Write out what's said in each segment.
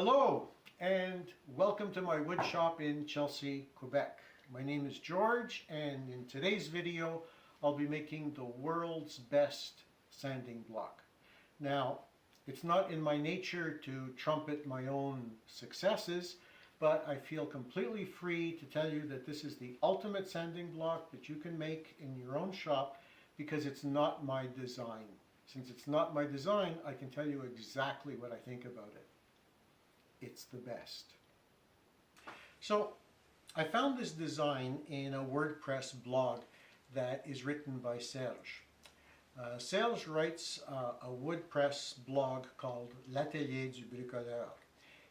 Hello and welcome to my wood shop in Chelsea, Quebec. My name is George, and in today's video I'll be making the world's best sanding block. Now, it's not in my nature to trumpet my own successes, but I feel completely free to tell you that this is the ultimate sanding block that you can make in your own shop because it's not my design. Since it's not my design, I can tell you exactly what I think about it. It's the best. So I found this design in a WordPress blog that is written by Serge. Serge writes a WordPress blog called L'Atelier du Bricoleur.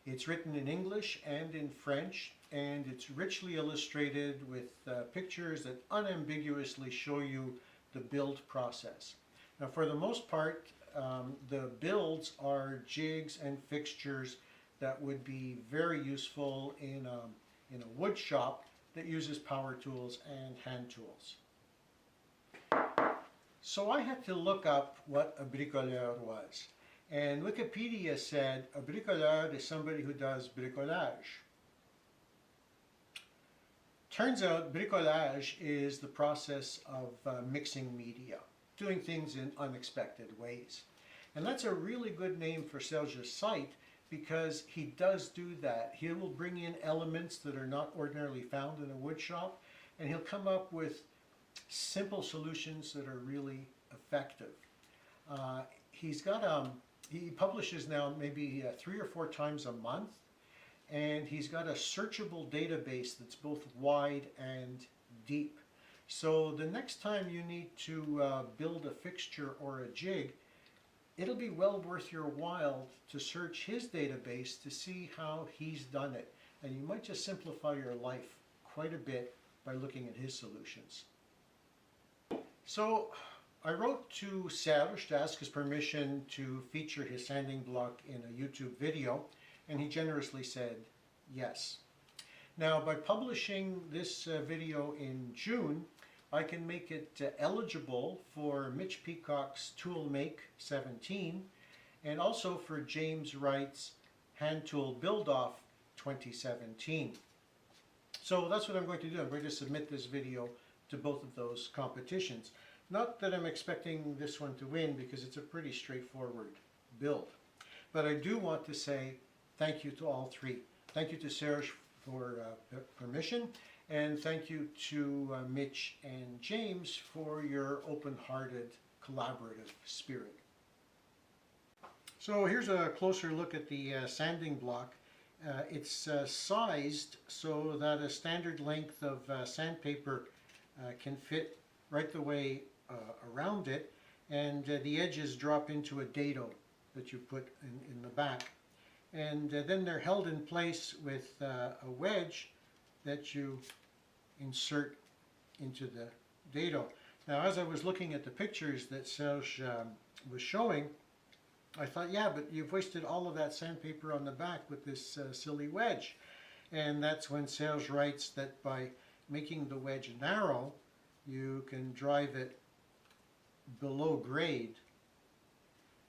It's written in English and in French, and it's richly illustrated with pictures that unambiguously show you the build process. Now, for the most part, the builds are jigs and fixtures that would be very useful in a wood shop that uses power tools and hand tools. So I had to look up what a bricoleur was. And Wikipedia said a bricoleur is somebody who does bricolage. Turns out bricolage is the process of mixing media, doing things in unexpected ways. And that's a really good name for Serge's site, because he does do that. He will bring in elements that are not ordinarily found in a wood shop, and he'll come up with simple solutions that are really effective. He publishes now maybe 3 or 4 times a month, and he's got a searchable database that's both wide and deep. So the next time you need to build a fixture or a jig, it'll be well worth your while to search his database to see how he's done it. And you might just simplify your life quite a bit by looking at his solutions. So I wrote to Serge to ask his permission to feature his sanding block in a YouTube video, and he generously said yes. Now, by publishing this video in June, I can make it eligible for Mitch Peacock's Tool Make 17 and also for James Wright's Hand Tool Build-Off 2017. So that's what I'm going to do. I'm going to submit this video to both of those competitions. Not that I'm expecting this one to win, because it's a pretty straightforward build. But I do want to say thank you to all three. Thank you to Serge for permission, and thank you to Mitch and James for your open-hearted, collaborative spirit. So here's a closer look at the sanding block. It's sized so that a standard length of sandpaper can fit right the way around it, and the edges drop into a dado that you put in the back. And then they're held in place with a wedge that you insert into the dado. Now, as I was looking at the pictures that Serge was showing, I thought, yeah, but you've wasted all of that sandpaper on the back with this silly wedge. And that's when Serge writes that by making the wedge narrow, you can drive it below grade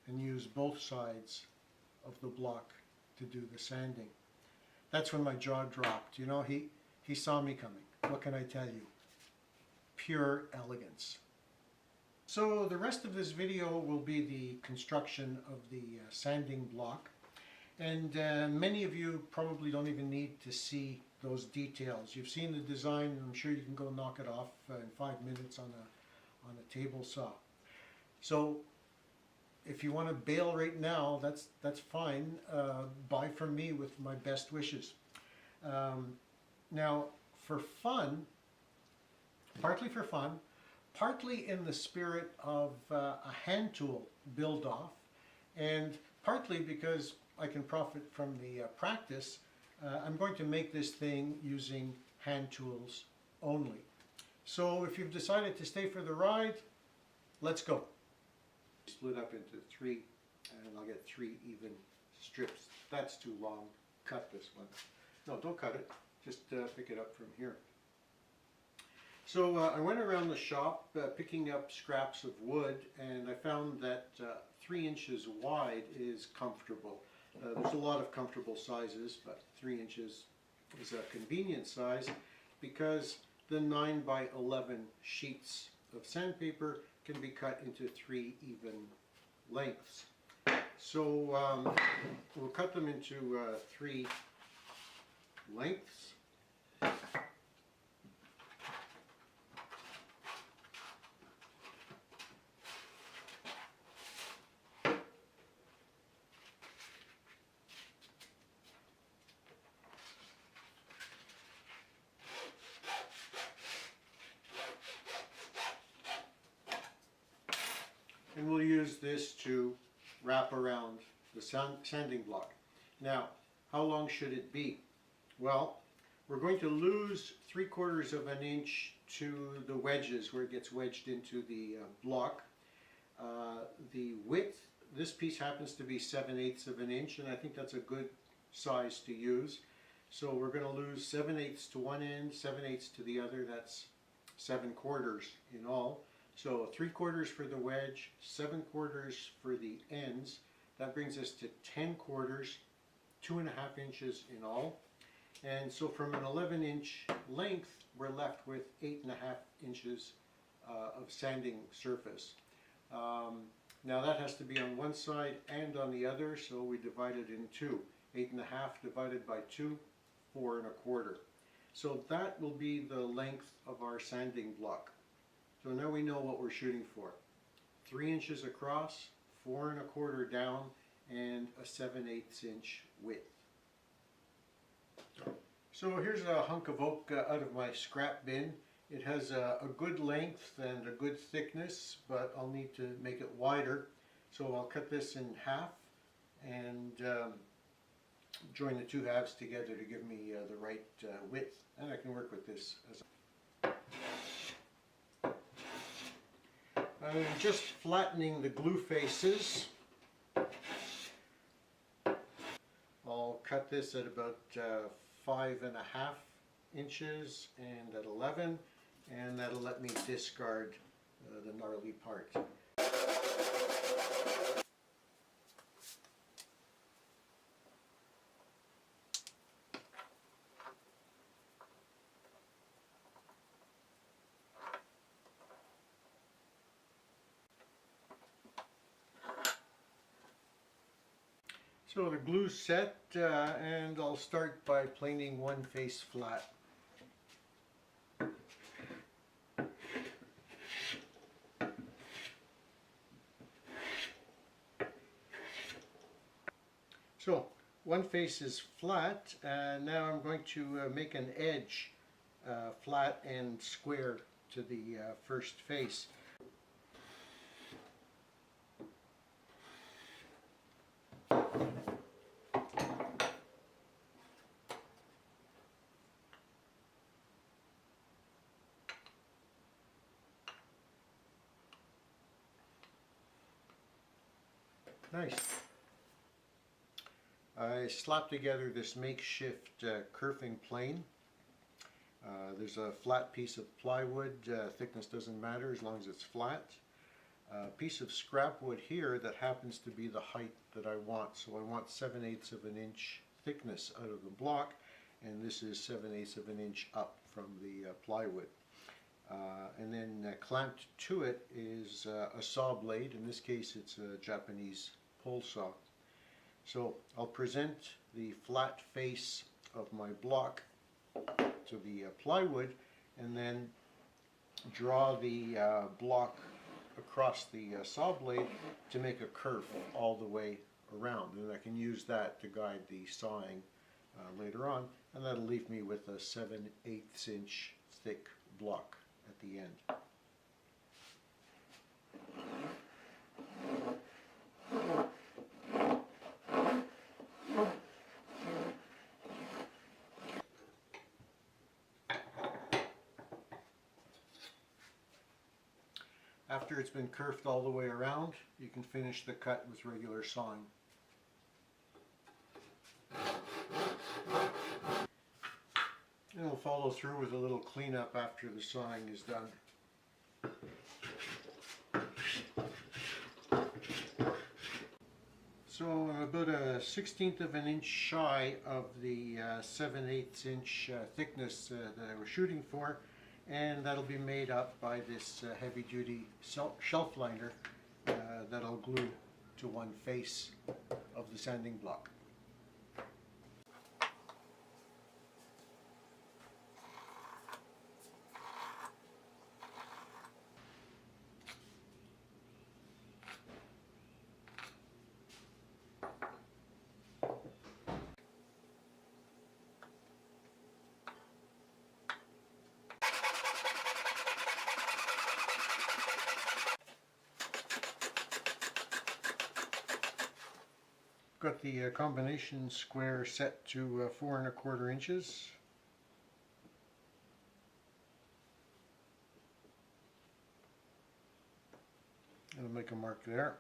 and use both sides of the block to do the sanding. That's when my jaw dropped. You know, he saw me coming. What can I tell you? Pure elegance. So the rest of this video will be the construction of the sanding block, and many of you probably don't even need to see those details. You've seen the design, and I'm sure you can go knock it off in 5 minutes on a table saw. So if you want to bail right now, that's fine. Buy from me with my best wishes. Now, for fun, partly for fun, partly in the spirit of a hand tool build-off, and partly because I can profit from the practice, I'm going to make this thing using hand tools only. So if you've decided to stay for the ride, let's go. Split up into 3, and I'll get 3 even strips. That's too long. Cut this one. No, don't cut it. Just pick it up from here. So I went around the shop picking up scraps of wood, and I found that 3 inches wide is comfortable. There's a lot of comfortable sizes, but 3 inches is a convenient size because the 9 by 11 sheets of sandpaper can be cut into 3 even lengths. So we'll cut them into 3 lengths. And we'll use this to wrap around the sanding block. Now, how long should it be? Well, we're going to lose 3/4 of an inch to the wedges where it gets wedged into the block. The width, this piece happens to be 7/8 of an inch, and I think that's a good size to use. So we're going to lose 7/8 to one end, 7/8 to the other. That's 7/4 in all. So 3/4 for the wedge, 7/4 for the ends. That brings us to 10/4, 2.5 inches in all. And so from an 11-inch length, we're left with 8.5 inches of sanding surface. Now that has to be on one side and on the other, so we divide it in 2. 8.5 divided by 2, 4.25. So that will be the length of our sanding block. So now we know what we're shooting for. 3 inches across, 4.25 down, and a 7/8 inch width. So here's a hunk of oak out of my scrap bin. It has a good length and a good thickness, but I'll need to make it wider. So I'll cut this in half and join the 2 halves together to give me the right width. And I can work with this as I'm just flattening the glue faces. I'll cut this at about 5.5 inches and at 11, and that'll let me discard the gnarly part. So the glue's set, and I'll start by planing one face flat. So one face is flat, and now I'm going to make an edge flat and square to the first face. Nice. I slapped together this makeshift kerfing plane. There's a flat piece of plywood. Thickness doesn't matter as long as it's flat. A piece of scrap wood here that happens to be the height that I want. So I want 7/8 of an inch thickness out of the block, and this is 7/8 of an inch up from the plywood. And then clamped to it is a saw blade. In this case it's a Japanese pole saw. So I'll present the flat face of my block to the plywood and then draw the block across the saw blade to make a curve all the way around, and I can use that to guide the sawing later on, and that'll leave me with a 7/8 inch thick block at the end. After it's been kerfed all the way around, you can finish the cut with regular sawing. And we'll follow through with a little cleanup after the sawing is done. So I'm about a 1/16 of an inch shy of the 7/8 inch thickness that I was shooting for, and that'll be made up by this heavy duty shelf liner that I'll glue to one face of the sanding block. Got the combination square set to 4 1/4 inches. I'll make a mark there.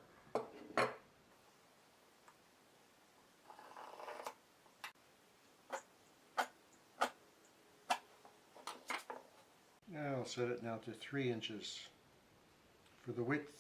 I'll set it now to 3 inches for the width.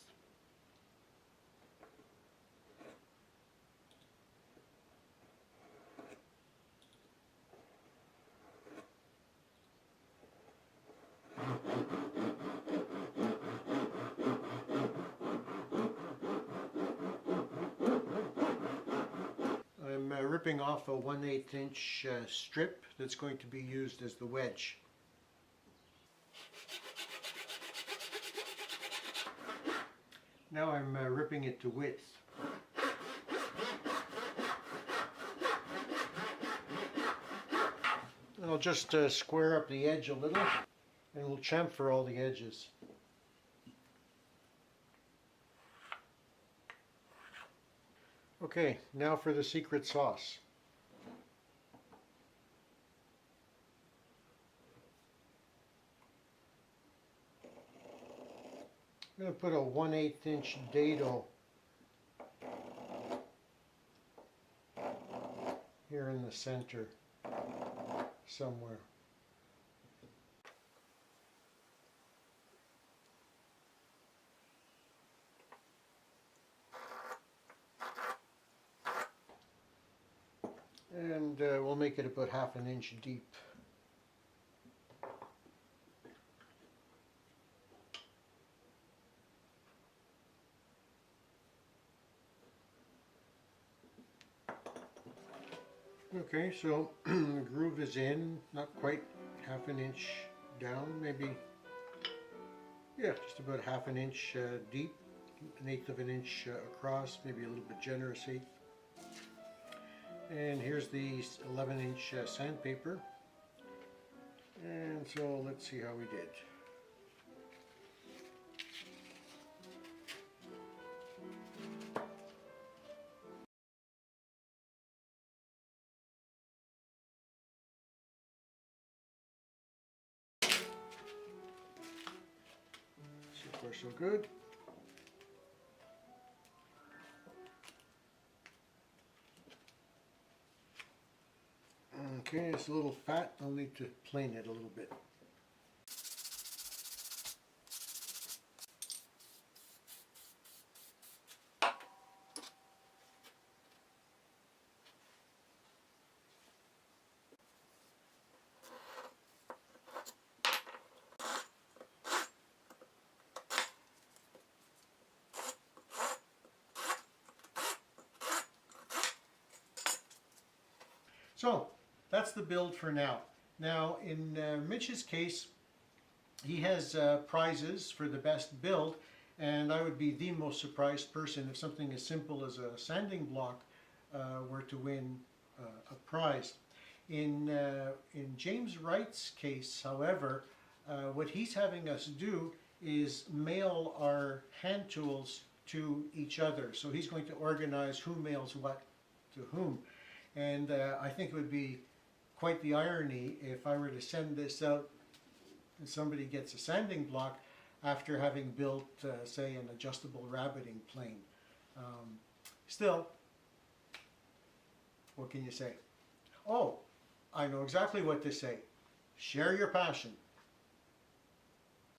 I'm ripping off a 1/8 inch strip that's going to be used as the wedge. Now I'm ripping it to width. I'll just square up the edge a little, and we'll chamfer all the edges. Okay, now for the secret sauce. I'm going to put a 1/8 inch dado here in the center somewhere. And we'll make it about 1/2 inch deep. Okay, so the groove is in, not quite 1/2 inch down, maybe, yeah, just about 1/2 inch deep, 1/8 of an inch across, maybe a little bit generous 1/8. And here's the 11 inch sandpaper. And so let's see how we did. So far so good. Okay, it's a little fat. I'll need to plane it a little bit. So that's the build for now. Now in Mitch's case, he has prizes for the best build, and I would be the most surprised person if something as simple as a sanding block were to win a prize. In James Wright's case, however, what he's having us do is mail our hand tools to each other. So he's going to organize who mails what to whom. And I think it would be quite the irony if I were to send this out and somebody gets a sanding block after having built, say, an adjustable rabbiting plane. Still, what can you say? Oh, I know exactly what to say. Share your passion.